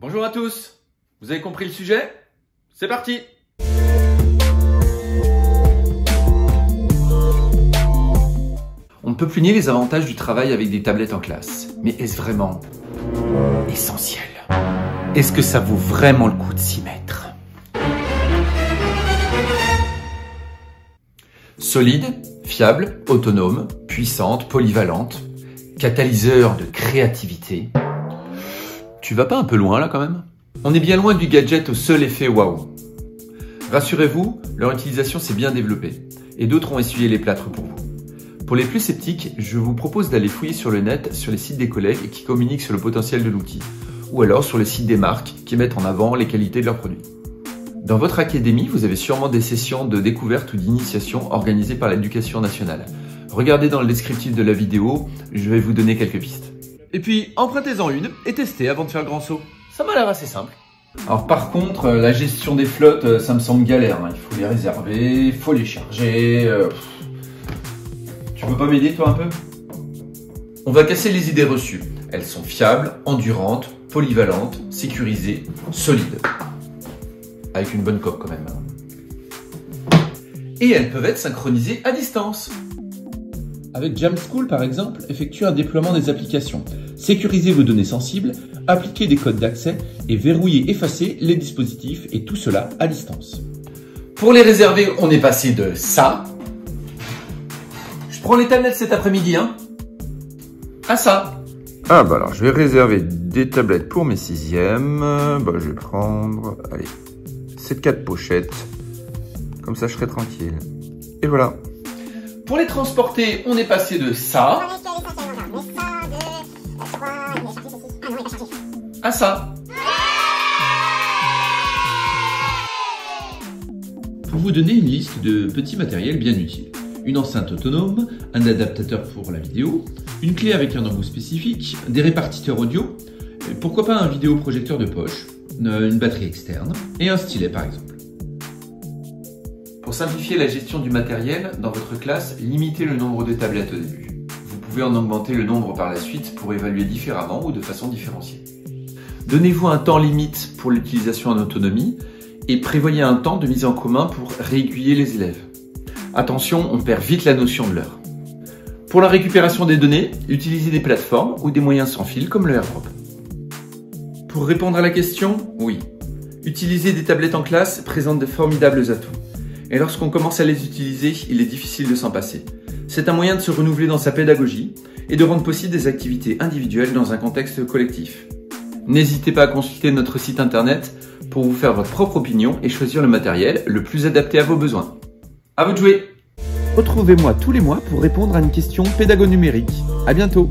Bonjour à tous, vous avez compris le sujet? C'est parti! On ne peut plus nier les avantages du travail avec des tablettes en classe. Mais est-ce vraiment essentiel? Est-ce que ça vaut vraiment le coup de s'y mettre? Solide, fiable, autonome, puissante, polyvalente, catalyseur de créativité. Tu vas pas un peu loin là quand même? On est bien loin du gadget au seul effet waouh. Rassurez-vous, leur utilisation s'est bien développée et d'autres ont essuyé les plâtres pour vous. Pour les plus sceptiques, je vous propose d'aller fouiller sur le net sur les sites des collègues qui communiquent sur le potentiel de l'outil, ou alors sur les sites des marques qui mettent en avant les qualités de leurs produits. Dans votre académie, vous avez sûrement des sessions de découverte ou d'initiation organisées par l'Éducation nationale. Regardez dans le descriptif de la vidéo, je vais vous donner quelques pistes. Et puis, empruntez-en une et testez avant de faire le grand saut. Ça m'a l'air assez simple. Alors par contre, la gestion des flottes, ça me semble galère. Il faut les réserver, il faut les charger. Tu peux pas m'aider toi un peu? On va casser les idées reçues. Elles sont fiables, endurantes, polyvalentes, sécurisées, solides. Avec une bonne coque quand même. Et elles peuvent être synchronisées à distance. Avec Jamschool par exemple, effectuez un déploiement des applications. Sécurisez vos données sensibles, appliquez des codes d'accès et verrouillez, effacez les dispositifs et tout cela à distance. Pour les réserver, on est passé de ça. Je prends les tablettes cet après-midi, hein. À ça. Ah bah alors, je vais réserver des tablettes pour mes 6e. Bah, je vais prendre, allez, ces 4 pochettes. Comme ça, je serai tranquille. Et voilà. Pour les transporter, on est passé de ça à ça. Pour vous donner une liste de petits matériels bien utiles. Une enceinte autonome, un adaptateur pour la vidéo, une clé avec un embout spécifique, des répartiteurs audio, pourquoi pas un vidéoprojecteur de poche, une batterie externe et un stylet par exemple. Pour simplifier la gestion du matériel, dans votre classe, limitez le nombre de tablettes au début. Vous pouvez en augmenter le nombre par la suite pour évaluer différemment ou de façon différenciée. Donnez-vous un temps limite pour l'utilisation en autonomie et prévoyez un temps de mise en commun pour réaiguiller les élèves. Attention, on perd vite la notion de l'heure. Pour la récupération des données, utilisez des plateformes ou des moyens sans fil comme le AirDrop. Pour répondre à la question, oui. Utiliser des tablettes en classe présente de formidables atouts. Et lorsqu'on commence à les utiliser, il est difficile de s'en passer. C'est un moyen de se renouveler dans sa pédagogie et de rendre possible des activités individuelles dans un contexte collectif. N'hésitez pas à consulter notre site internet pour vous faire votre propre opinion et choisir le matériel le plus adapté à vos besoins. À vous de jouer! Retrouvez-moi tous les mois pour répondre à une question pédago-numérique. À bientôt!